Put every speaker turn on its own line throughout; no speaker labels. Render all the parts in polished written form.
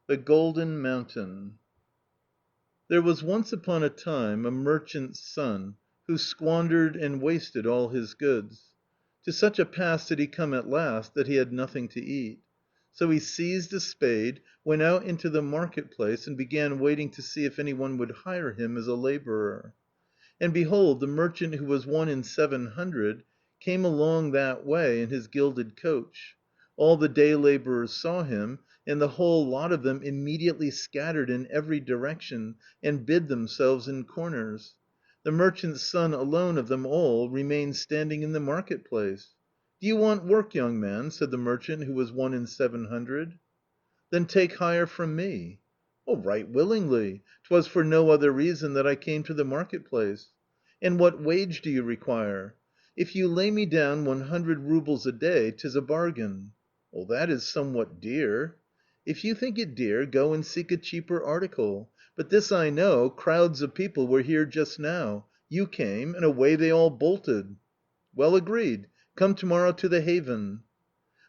THE GOLDEN MOUNTAIN There was once upon a time a merchant's son who squandered and wasted all his goods. To such a pass did he come at last that he had nothing to eat. So he seized a spade, went out into the market place, and began waiting to see if any one would hire him as a labourer. And behold, the merchant who was one in 700 came along that way in his gilded coach. All the day labourers saw him, and the whole lot of them immediately scattered in every direction and bid themselves in corners. The merchant's son alone of them all remained standing in the market place. "Do you want work, young man?" said the merchant who was one in 700. "Then take hire from me." "Right willingly. 'Twas for no other reason that I came to the market place." "And what wage do you require?" "If you lay me down 100 roubles a day, 'tis a bargain." "That is somewhat dear." "If you think it dear, go and seek a cheaper article. But this I know, crowds of people were here just now. You came, and away they all bolted." "Well agreed. Come to morrow to the haven."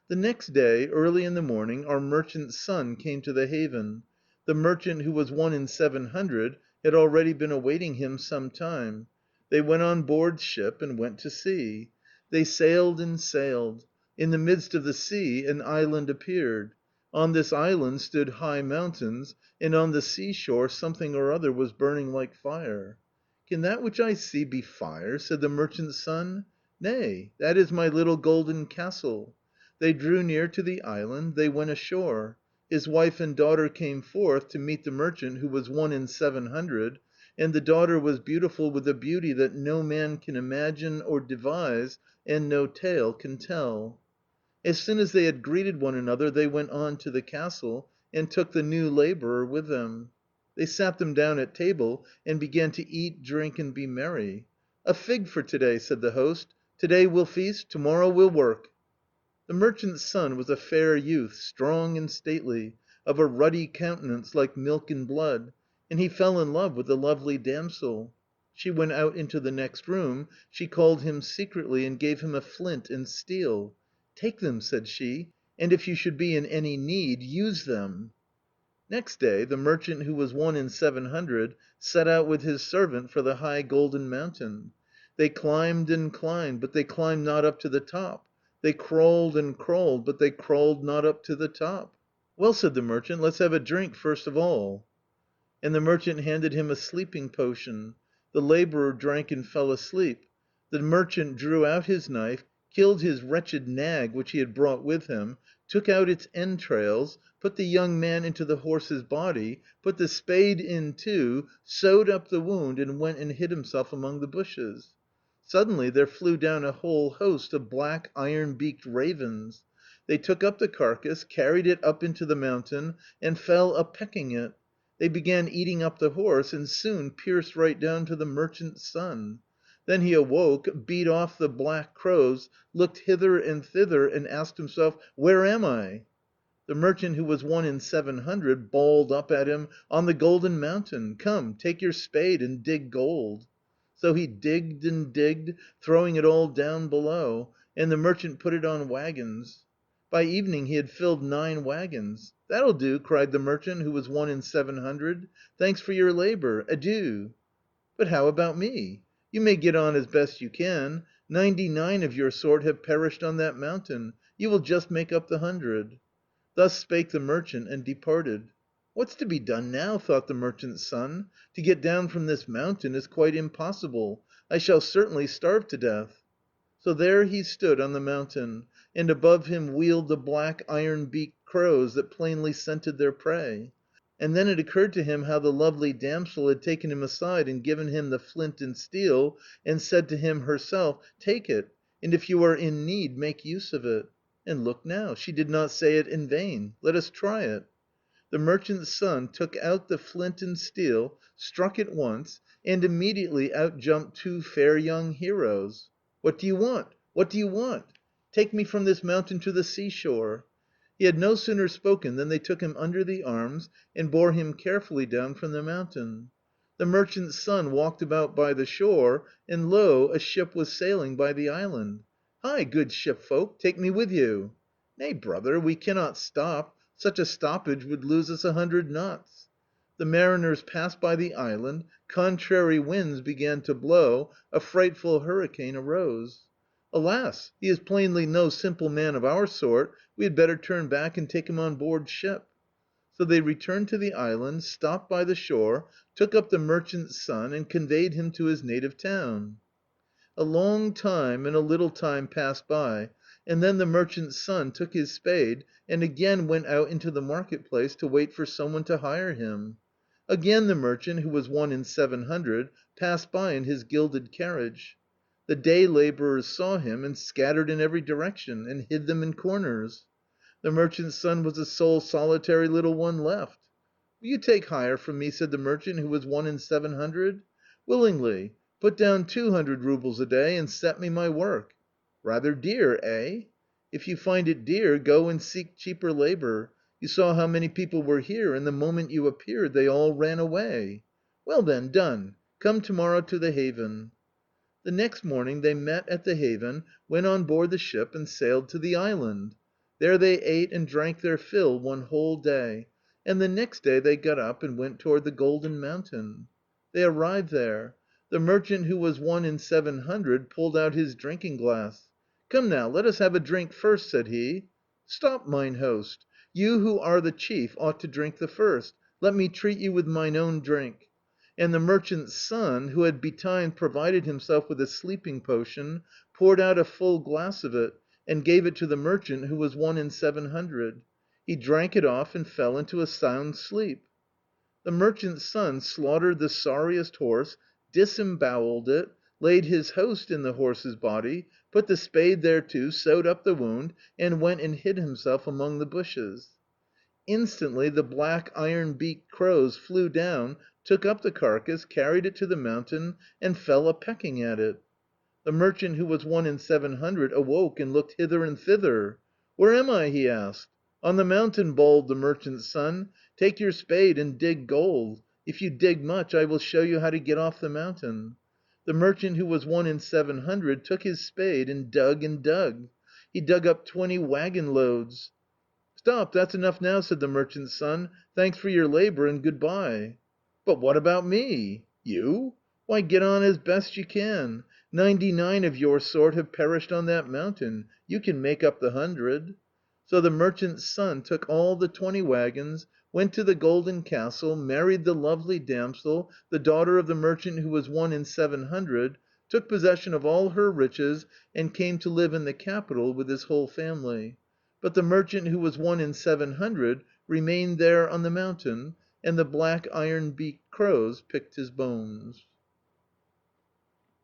The next day, early in the morning, our merchant's son came to the haven. The merchant who was one in 700 had already been awaiting him some time. They went on board ship and went to sea. They sailed and sailed. In the midst of the sea an island appeared. On this island stood high mountains, and on the seashore something or other was burning like fire. "Can that which I see be fire?" said the merchant's son. "Nay, that is my little golden castle." They drew near to the island, they went ashore. His wife and daughter came forth to meet the merchant who was one in 700, and the daughter was beautiful with a beauty that no man can imagine or devise and no tale can tell. As soon as they had greeted one another they went on to the castle, and took the new labourer with them. They sat them down at table and began to eat, drink, and be merry. "A fig for to day," said the host. "To day we'll feast, to morrow we'll work." The merchant's son was a fair youth, strong and stately, of a ruddy countenance like milk and blood, and he fell in love with the lovely damsel. She went out into the next room, she called him secretly and gave him a flint and steel. "Take them," said she, "and if you should be in any need, use them." Next day the merchant who was one in 700 set out with his servant for the high golden mountain. They climbed and climbed, but they climbed not up to the top. They crawled and crawled, but they crawled not up to the top. "Well," said the merchant, "let's have a drink first of all." And the merchant handed him a sleeping potion. The labourer drank and fell asleep. The merchant drew out his knife, killed his wretched nag which he had brought with him, took out its entrails, put the young man into the horse's body, put the spade in too, sewed up the wound, and went and hid himself among the bushes. Suddenly there flew down a whole host of black iron-beaked ravens. They took up the carcass, carried it up into the mountain, and fell a-pecking it. They began eating up the horse, and soon pierced right down to the merchant's son. Then he awoke, beat off the black crows, looked hither and thither, and asked himself, "Where am I?" The merchant who was one in 700 bawled up at him, "On the golden mountain. Come, take your spade and dig gold." So he digged and digged, throwing it all down below, and the merchant put it on waggons. By evening he had filled 9 waggons. "That'll do," cried the merchant who was one in 700. "Thanks for your labour. Adieu." "But how about me?" "You may get on as best you can. 99 of your sort have perished on that mountain. You will just make up the 100." Thus spake the merchant and departed. "What's to be done now?" thought the merchant's son. "To get down from this mountain is quite impossible. I shall certainly starve to death." So there he stood on the mountain, and above him wheeled the black iron-beaked crows that plainly scented their prey. And then it occurred to him how the lovely damsel had taken him aside and given him the flint and steel, and said to him herself, "Take it, and if you are in need, make use of it." And look now, she did not say it in vain. Let us try it. The merchant's son took out the flint and steel, struck it once, and immediately out jumped 2 fair young heroes. "What do you want? What do you want?" "Take me from this mountain to the seashore." He had no sooner spoken than they took him under the arms and bore him carefully down from the mountain. The merchant's son walked about by the shore, and lo! a ship was sailing by the island. "Hi, good ship folk, take me with you." "Nay, brother, we cannot stop. Such a stoppage would lose us 100 knots. The mariners passed by the island, contrary winds began to blow, a frightful hurricane arose. "Alas! he is plainly no simple man of our sort, we had better turn back and take him on board ship." So they returned to the island, stopped by the shore, took up the merchant's son, and conveyed him to his native town. A long time and a little time passed by, and then the merchant's son took his spade and again went out into the market place to wait for some one to hire him. Again the merchant, who was one in 700, passed by in his gilded carriage. The day labourers saw him and scattered in every direction, and hid them in corners. The merchant's son was the sole solitary little one left. "Will you take hire from me?" said the merchant, who was one in 700. "Willingly. Put down 200 roubles a day and set me my work." "Rather dear, eh?" "If you find it dear, go and seek cheaper labour. You saw how many people were here, and the moment you appeared they all ran away." "Well then, done. Come to morrow to the haven." The next morning they met at the haven, went on board the ship, and sailed to the island. There they ate and drank their fill one whole day, and the next day they got up and went toward the Golden Mountain. They arrived there. The merchant, who was one in 700, pulled out his drinking glass. "Come now, let us have a drink first," said he. "Stop, mine host! You who are the chief ought to drink the first. Let me treat you with mine own drink." And the merchant's son, who had betimes provided himself with a sleeping potion, poured out a full glass of it, and gave it to the merchant, who was one in 700. He drank it off and fell into a sound sleep. The merchant's son slaughtered the sorriest horse, disembowelled it, laid his host in the horse's body, put the spade thereto, sewed up the wound, and went and hid himself among the bushes. Instantly the black iron-beaked crows flew down, took up the carcass, carried it to the mountain, and fell a-pecking at it. The merchant, who was one in 700, awoke and looked hither and thither. "Where am I?" he asked. "On the mountain," bawled the merchant's son. "Take your spade and dig gold. If you dig much, I will show you how to get off the mountain." The merchant, who was one in 700, took his spade and dug and dug. He dug up 20 waggon loads. "Stop, that's enough now," said the merchant's son. "Thanks for your labour, and good bye." "But what about me?" "You? Why, get on as best you can. 99 of your sort have perished on that mountain. You can make up the 100." So the merchant's son took all the 20 waggons, went to the golden castle, married the lovely damsel, the daughter of the merchant who was one in 700, took possession of all her riches, and came to live in the capital with his whole family. But the merchant who was one in 700 remained there on the mountain, and the black iron-beaked crows picked his bones.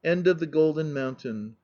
End of the Golden Mountain.